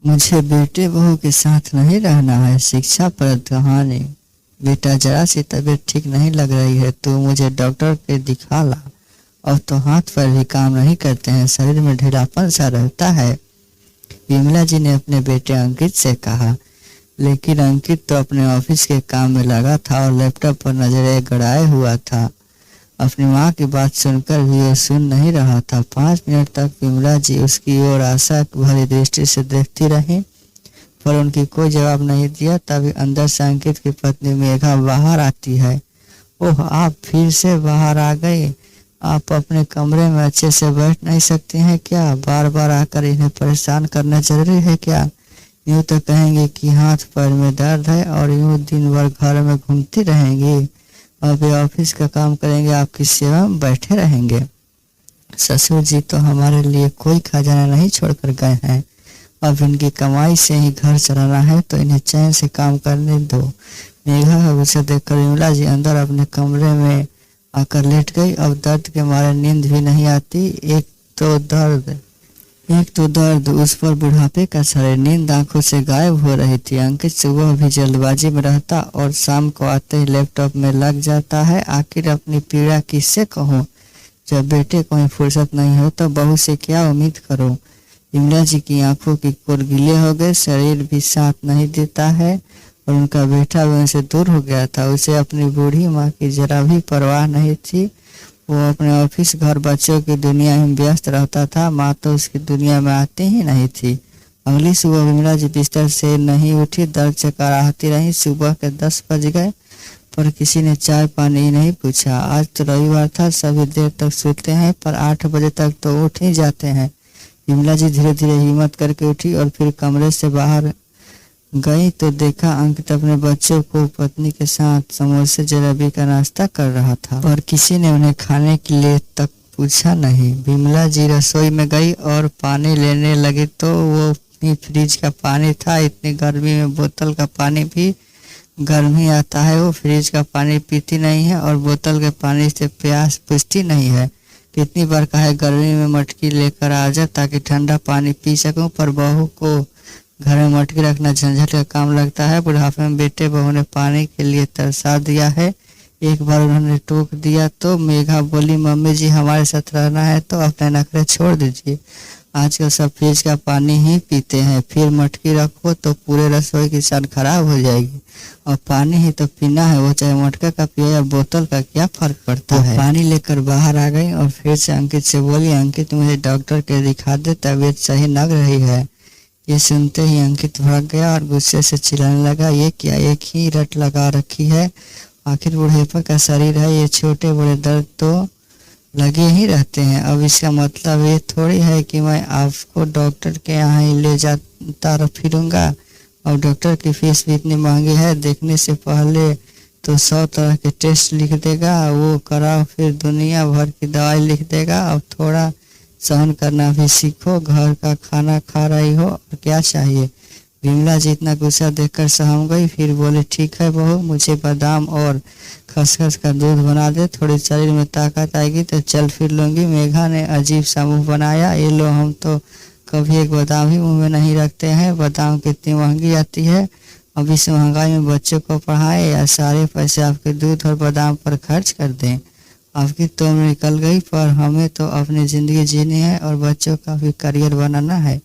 मुझे बेटे बहू के साथ नहीं रहना है। शिक्षा पर कहानी। बेटा, जरा सी तबीयत ठीक नहीं लग रही है, तू मुझे डॉक्टर के दिखा ला। अब तो हाथ पैर भी काम नहीं करते हैं, शरीर में ढीलापन सा रहता है, विमला जी ने अपने बेटे अंकित से कहा। लेकिन अंकित तो अपने ऑफिस के काम में लगा था और लैपटॉप पर नजरें गड़ाए हुआ था। अपनी माँ की बात सुनकर भी वो सुन नहीं रहा था। 5 मिनट तक विमला जी उसकी ओर आशा भरी दृष्टि से देखती रही, पर उनकी कोई जवाब नहीं दिया। तभी अंदर से अंकित की पत्नी मेघा बाहर आती है। ओह, आप फिर से बाहर आ गए। आप अपने कमरे में अच्छे से बैठ नहीं सकती हैं क्या? बार बार आकर इन्हें परेशान करना जरूरी है क्या? यूं तो कहेंगे कि हाथ पैर में दर्द है और यूं दिन भर घर में घूमती रहेंगी। अब ये ऑफिस का काम करेंगे, आपकी सेवा में बैठे रहेंगे। ससुर जी तो हमारे लिए कोई खजाना नहीं छोड़कर गए हैं। अब इनकी कमाई से ही घर चलाना है, तो इन्हें चैन से काम करने दो। मेघा उसे देखकर विमला जी अंदर अपने कमरे में आकर लेट गई। अब दर्द के मारे नींद भी नहीं आती। एक तो दर्द उस पर बुढ़ापे का असर। नींद आंखों से गायब हो रही थी। अंकित सुबह भी जल्दबाजी में रहता और शाम को आते ही लैपटॉप में लग जाता है। आखिर अपनी पीड़ा किससे कहूँ? जब बेटे को ही फुर्सत नहीं हो तो बहू से क्या उम्मीद करो? विमला जी की आंखों की कोर गीले हो गए, शरीर भी साथ नहीं देता है और उनका बेटा भी उनसे दूर हो गया था। उसे अपनी बूढ़ी माँ की जरा भी परवाह नहीं थी। वो अपने ऑफिस, घर, बच्चों की दुनिया में व्यस्त रहता था। माँ तो उसकी दुनिया में आती ही नहीं थी। अगली सुबह विमला जी बिस्तर से नहीं उठी, दर्द से कराहती रही। सुबह के 10 बज गए, पर किसी ने चाय पानी नहीं पूछा। आज तो रविवार था, सभी देर तक सोते हैं, पर 8 बजे तक तो उठ ही जाते हैं। विमला जी धीरे धीरे हिम्मत करके उठी और फिर कमरे से बाहर गई तो देखा अंकित अपने बच्चों को पत्नी के साथ समोसे जलेबी का नाश्ता कर रहा था, और किसी ने उन्हें खाने के लिए तक पूछा नहीं। विमला जी रसोई में गई और पानी लेने लगी तो वो अपनी फ्रिज का पानी था। इतनी गर्मी में बोतल का पानी भी गर्म ही आता है। वो फ्रिज का पानी पीती नहीं है और बोतल के पानी से प्यास बुझती नहीं है। कितनी बार कहा है गर्मी में मटकी लेकर आ जा ताकि ठंडा पानी पी सकूं, पर बहू को घर में मटकी रखना झंझट का काम लगता है। बुढ़ापे में बेटे बहू ने पानी के लिए तरसा दिया है। एक बार उन्होंने टोक दिया तो मेघा बोली, मम्मी जी हमारे साथ रहना है तो अपने नखरे छोड़ दीजिए। आजकल सब फ्रिज का पानी ही पीते हैं, फिर मटकी रखो तो पूरे रसोई की सन खराब हो जाएगी। और पानी ही तो पीना है, वो चाहे मटका का पिए या बोतल का, क्या फर्क पड़ता है। पानी लेकर बाहर आ गई और फिर से अंकित से बोली, अंकित मुझे डॉक्टर के दिखा दे, तबीयत सही लग रही है। ये सुनते ही अंकित भड़क गया और गुस्से से चिल्लाने लगा, ये क्या एक ही रट लगा रखी है? आखिर बुढ़ेपा का शरीर है, ये छोटे बड़े दर्द तो लगे ही रहते हैं। अब इसका मतलब ये थोड़ी है कि मैं आपको डॉक्टर के यहाँ ही ले जाता फिरूंगा। और डॉक्टर की फीस भी इतनी महंगी है, देखने से पहले तो 100 तरह के टेस्ट लिख देगा, वो कराओ, फिर दुनिया भर की दवाई लिख देगा। अब थोड़ा सहन करना भी सीखो, घर का खाना खा रही हो और क्या चाहिए। विमला जी इतना गुस्सा देखकर सहम गई, फिर बोले, ठीक है बहू, मुझे बादाम और खसखस का दूध बना दे, थोड़ी शरीर में ताकत आएगी तो चल फिर लूंगी। मेघा ने अजीब सा मुंह बनाया, ये लो, हम तो कभी एक बादाम ही मुंह में नहीं रखते हैं। बादाम कितनी महंगी आती है, अब इस महंगाई में बच्चों को पढ़ाए या सारे पैसे आपके दूध और बादाम पर खर्च कर दें। आपकी तो उम्र निकल गई, पर हमें तो अपनी जिंदगी जीनी है और बच्चों का भी करियर बनाना है।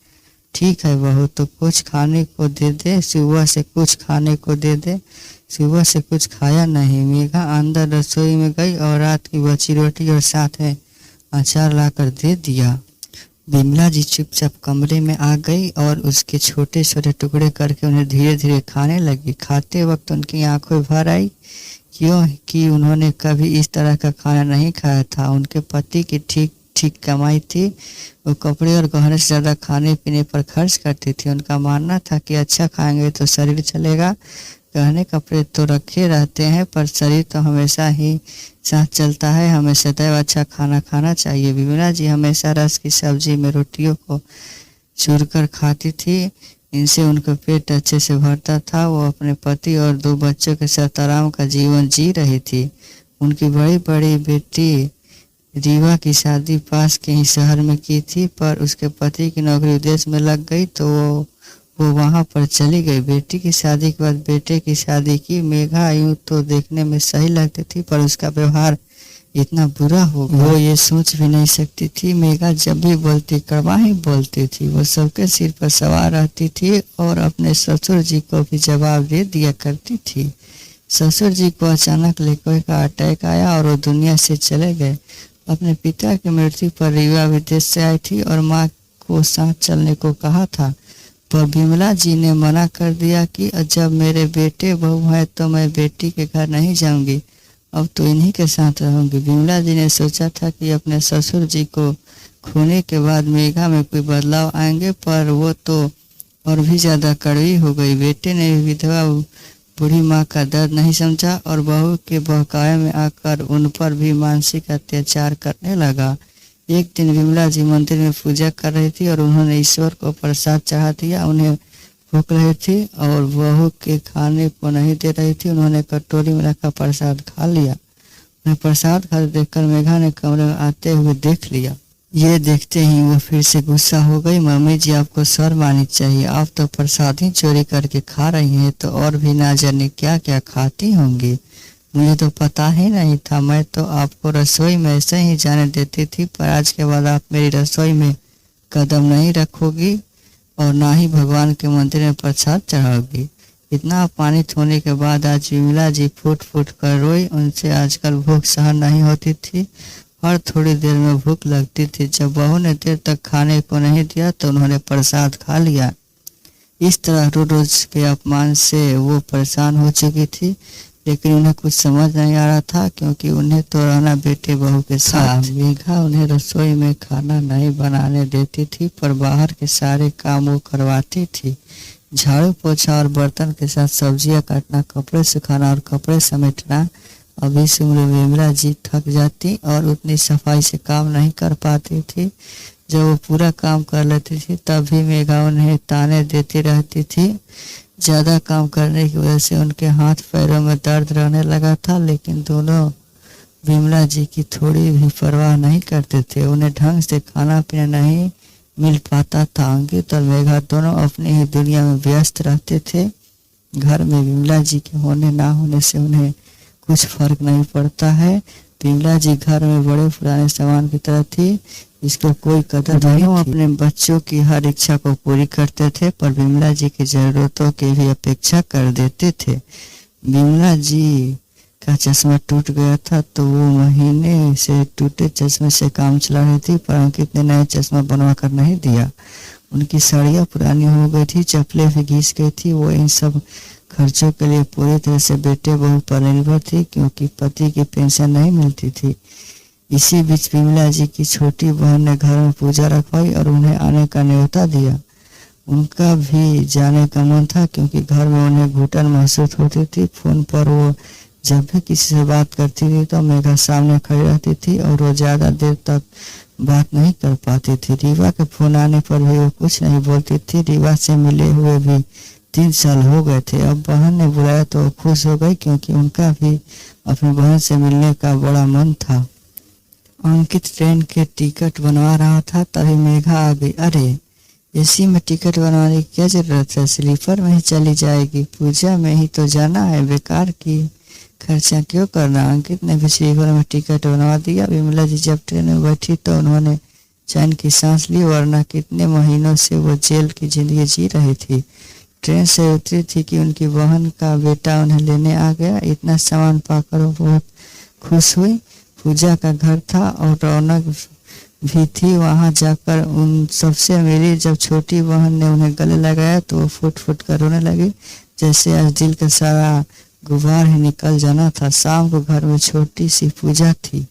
ठीक है बहू, तो कुछ खाने को दे दे, सुबह से कुछ खाने को दे दे। सुबह से कुछ खाया नहीं। मेघा अंदर रसोई में गई और रात की बची रोटी और साथ में अचार लाकर दे दिया। विमला जी चुपचाप कमरे में आ गई और उसके छोटे छोटे टुकड़े करके उन्हें धीरे धीरे खाने लगी। खाते वक्त उनकी आंखें भर आई, क्यों कि उन्होंने कभी इस तरह का खाना नहीं खाया था। उनके पति की ठीक ठीक कमाई थी, वो कपड़े और गहने से ज़्यादा खाने पीने पर खर्च करती थी। उनका मानना था कि अच्छा खाएंगे तो शरीर चलेगा। गहने कपड़े तो रखे रहते हैं, पर शरीर तो हमेशा ही साथ चलता है। हमें सदैव अच्छा खाना खाना चाहिए। विमला जी हमेशा रस की सब्जी में रोटियों को चूरकर खाती थी, इनसे उनका पेट अच्छे से भरता था। वो अपने पति और 2 बच्चों के साथ आराम का जीवन जी रही थी। उनकी बड़ी बड़ी बेटी रीवा की शादी पास के ही शहर में की थी, पर उसके पति की नौकरी विदेश में लग गई तो वो वो वहां पर चली गई। बेटी की शादी के बाद बेटे की शादी की। मेघा यूं तो देखने में सही लगती थी, पर उसका व्यवहार इतना बुरा होगा वो ये सोच भी नहीं सकती थी। मेघा जब भी बोलती कड़वा ही बोलती थी। वो सबके सिर पर सवार रहती थी और अपने ससुर जी को भी जवाब दे दिया करती थी। ससुर जी को अचानक लिवर का अटैक आया और वो दुनिया से चले गए। अपने पिता की मृत्यु पर रीवा विदेश से आई थी और माँ को साथ चलने को कहा था, पर विमला जी ने मना कर दिया कि जब मेरे बेटे बहू हैं तो मैं बेटी के घर नहीं जाऊंगी, अब तो इन्हीं के साथ रहूंगी। विमला जी ने सोचा था कि अपने ससुर जी को खोने के बाद मेघा में कोई बदलाव आएंगे, पर वो तो और भी ज्यादा कड़वी हो गई। बेटे ने विधवा बूढ़ी माँ का दर्द नहीं समझा और बहू के बहकावे में आकर उन पर भी मानसिक अत्याचार करने लगा। एक दिन विमला जी मंदिर में पूजा कर रही थी और उन्होंने ईश्वर को प्रसाद चढ़ा दिया। उन्हें भूख रही थी और बहू के खाने को नहीं दे रही थी। उन्होंने कटोरी में रखा प्रसाद खा लिया। उन्हें प्रसाद खाते देखकर मेघा ने कमरे में आते हुए देख लिया। ये देखते ही वो फिर से गुस्सा हो गई। मम्मी जी, आपको शर्म आनी चाहिए, आप तो प्रसाद ही चोरी करके खा रही हैं, तो और भी ना जाने क्या क्या खाती होंगी। मुझे तो पता ही नहीं था, मैं तो आपको रसोई में ऐसे ही जाने देती थी, पर आज के बाद आप मेरी रसोई में कदम नहीं रखोगी और ना ही भगवान के मंदिर में प्रसाद चढ़ाओगी। इतना अपमानित होने के बाद आज विमला जी फूट फूट कर रोई। उनसे आजकल भूख सहन नहीं होती थी, हर थोड़ी देर में भूख लगती थी। जब बहू ने देर तक खाने को नहीं दिया तो उन्होंने प्रसाद खा लिया। इस तरह रोज रोज के अपमान से वो परेशान हो चुकी थी, लेकिन उन्हें कुछ समझ नहीं आ रहा था, क्योंकि उन्हें तो रहना बेटे बहू के साथ। मेघा उन्हें रसोई में खाना नहीं बनाने देती थी, पर बाहर के सारे काम वो करवाती थी। झाड़ू पोछा और बर्तन के साथ सब्जियां काटना, कपड़े सुखाना और कपड़े समेटना। अब इस उम्र में विमला जी थक जाती और उतनी सफाई से काम नहीं कर पाती थी। जब वो पूरा काम कर लेती थी तब भी मेघा उन्हें ताने देती रहती थी। ज्यादा काम करने की वजह से उनके हाथ पैरों में दर्द रहने लगा था, लेकिन दोनों विमला जी की थोड़ी भी परवाह नहीं करते थे। उन्हें ढंग से खाना पीना नहीं मिल पाता था। अंकित और मेघा दोनों अपनी ही दुनिया में व्यस्त रहते थे। घर में विमला जी के होने ना होने से उन्हें कुछ फर्क नहीं पड़ता है। विमला जी घर में बड़े पुराने सामान की तरह थी, इसको कोई कदर नहीं थी। अपने बच्चों की हर इच्छा को पूरी करते थे, पर विमला जी की जरूरतों की भी अपेक्षा कर देते थे। विमला जी का चश्मा टूट गया था तो वो महीने से टूटे चश्मे से काम चला रही थी, पर अंकित ने नया चश्मा बनवा कर नहीं दिया। उनकी साड़ियाँ पुरानी हो गई थी, चप्पलें भी घिस गई थी। वो इन सब खर्चों के लिए पूरी तरह से बेटे बहू पर निर्भर थी, क्योंकि पति की पेंशन नहीं मिलती थी। इसी बीच विमला जी की छोटी बहन ने घर में पूजा रखवाई और उन्हें आने का न्योता दिया। उनका भी जाने का मन था, क्योंकि घर में उन्हें घुटन महसूस होती थी। फोन पर वो जब भी किसी से बात करती थी तो मेघा सामने खड़ी रहती थी और वो ज्यादा देर तक बात नहीं कर पाती थी। रीवा के फोन आने पर भी वो कुछ नहीं बोलती थी। रीवा से मिले हुए भी 3 साल हो गए थे। अब बहन ने बुलाया तो वो खुश हो गई, क्योंकि उनका भी अपनी बहन से मिलने का बड़ा मन था। अंकित ट्रेन के टिकट बनवा रहा था, तभी मेघा आ गई। अरे, एसी में टिकट बनवाने की क्या जरूरत है, स्लीपर में ही चली जाएगी, पूजा में ही तो जाना है, बेकार की खर्चा क्यों करना। अंकित ने भी स्लीपर में टिकट बनवा दिया। विमला जी जब ट्रेन में बैठी तो उन्होंने चैन की सांस ली, वरना कितने महीनों से वो जेल की जिंदगी जी रही थी। ट्रेन से उतरी थी कि उनकी बहन का बेटा उन्हें लेने आ गया। इतना सामान पाकर वो बहुत खुश हुई। पूजा का घर था और रौनक भी थी। वहां जाकर उन सबसे मिली। जब छोटी बहन ने उन्हें गले लगाया तो वो फुट फुट कर रोने लगी, जैसे आज दिल का सारा गुबार ही निकल जाना था। शाम को घर में छोटी सी पूजा थी।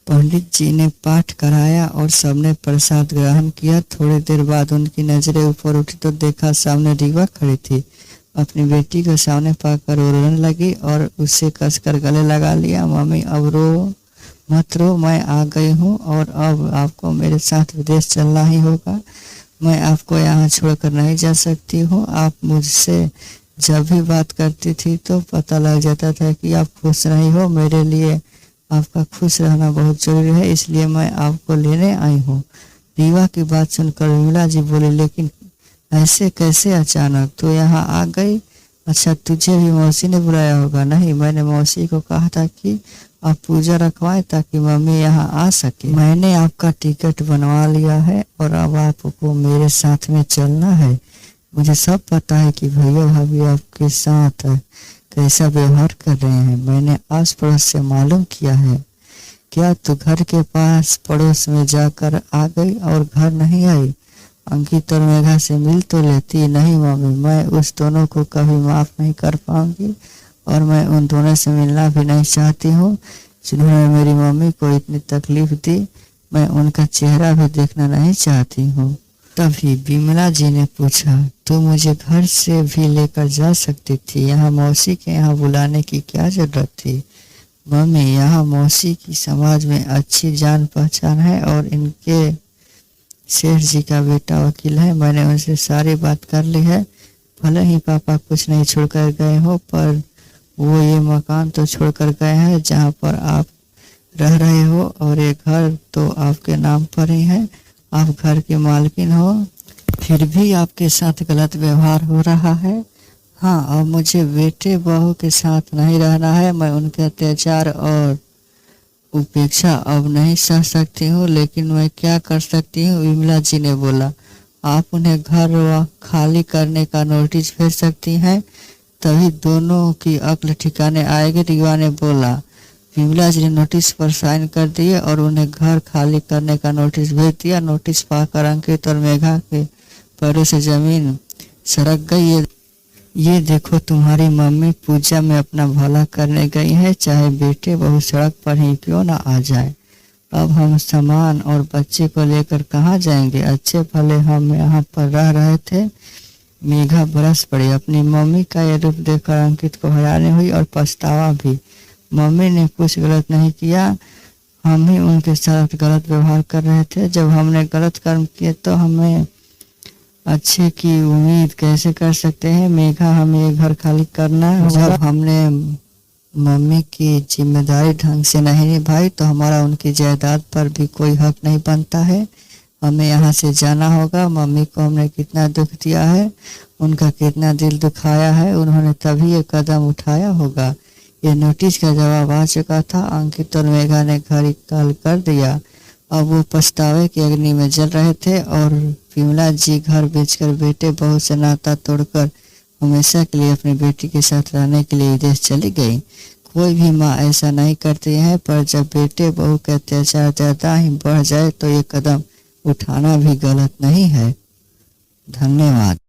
पंडित जी ने पाठ कराया और सबने प्रसाद ग्रहण किया। थोड़ी देर बाद उनकी नजरें ऊपर उठी तो देखा सामने रीवा खड़ी थी। अपनी बेटी को सामने पाकर वो रोने लगी और उसे कसकर गले लगा लिया। मम्मी, अब रो मत रो, मैं आ गई हूँ और अब आपको मेरे साथ विदेश चलना ही होगा। मैं आपको यहाँ छोड़कर नहीं जा सकती हूँ। आप मुझसे जब भी बात करती थी तो पता लग जाता था कि आप खुश नहीं हो। मेरे लिए आपका खुश रहना बहुत जरूरी है, इसलिए मैं आपको लेने आई हूँ। रीवा की बात सुनकर विमला जी बोली, लेकिन ऐसे कैसे अचानक तू यहाँ आ गई? अच्छा, तुझे भी मौसी ने बुलाया होगा। नहीं, मैंने मौसी को कहा था कि आप पूजा रखवाएं ताकि मम्मी यहाँ आ सके। मैंने आपका टिकट बनवा लिया है और अब आपको मेरे साथ में चलना है। मुझे सब पता है कि भैया भाभी आपके साथ कैसा व्यवहार कर रहे हैं। मैंने आस पड़ोस से मालूम किया है। क्या तू घर के पास पड़ोस में जाकर आ गई और घर नहीं आई? अंकित और मेघा से मिल तो लेती। नहीं मम्मी, मैं उस दोनों को कभी माफ नहीं कर पाऊंगी और मैं उन दोनों से मिलना भी नहीं चाहती हूँ जिन्होंने मेरी मम्मी को इतनी तकलीफ दी। मैं उनका चेहरा भी देखना नहीं चाहती हूँ। तभी विमला जी ने पूछा, तू मुझे घर से भी लेकर जा सकती थी, यहाँ मौसी के यहाँ बुलाने की क्या जरूरत थी? मम्मी, यहाँ मौसी की समाज में अच्छी जान पहचान है और इनके सेठ जी का बेटा वकील है। मैंने उनसे सारी बात कर ली है। भले ही पापा कुछ नहीं छोड़कर गए हो, पर वो ये मकान तो छोड़कर गए हैं जहाँ पर आप रह रहे हो, और ये घर तो आपके नाम पर ही है। आप घर के मालकिन हो, फिर भी आपके साथ गलत व्यवहार हो रहा है। हाँ, अब मुझे बेटे बहू के साथ नहीं रहना है। मैं उनके अत्याचार और उपेक्षा अब नहीं सह सकती हूँ, लेकिन मैं क्या कर सकती हूँ? विमला जी ने बोला, आप उन्हें घर खाली करने का नोटिस भेज सकती हैं, तभी दोनों की अक्ल ठिकाने आएगी। रीवा ने बोला। विमला जी ने नोटिस पर साइन कर दिए और उन्हें घर खाली करने का नोटिस भेज दिया। नोटिस पाकर अंकित और मेघा के पैरों से जमीन सरक गई। ये देखो, तुम्हारी मम्मी पूजा में अपना भला करने गई है, चाहे बेटे बहू सड़क पर ही क्यों ना आ जाए। अब हम सामान और बच्चे को लेकर कहाँ जाएंगे? अच्छे भले हम यहाँ पर रह रहे थे। मेघा बरस पड़ी। अपनी मम्मी का ये रूप देखकर अंकित को हैरानी हुई और पछतावा भी। मम्मी ने कुछ गलत नहीं किया, हम ही उनके साथ गलत व्यवहार कर रहे थे। जब हमने गलत कर्म किए तो हमें अच्छे की उम्मीद कैसे कर सकते हैं? मेघा, हमें ये घर खाली करना है। जब हमने मम्मी की जिम्मेदारी ढंग से नहीं निभाई तो हमारा उनकी जायदाद पर भी कोई हक नहीं बनता है। हमें यहाँ से जाना होगा। मम्मी को हमने कितना दुख दिया है, उनका कितना दिल दुखाया है, उन्होंने तभी ये कदम उठाया होगा। ये नोटिस का जवाब आ चुका था। अंकित और मेघा ने घर इकट्ठा कर दिया। अब वो पछतावे की अग्नि में जल रहे थे और विमला जी घर बेचकर बेटे बहू से नाता तोड़कर हमेशा के लिए अपनी बेटी के साथ रहने के लिए विदेश चली गई। कोई भी माँ ऐसा नहीं करती है, पर जब बेटे बहू के अत्याचार ज्यादा ही बढ़ जाए तो ये कदम उठाना भी गलत नहीं है। धन्यवाद।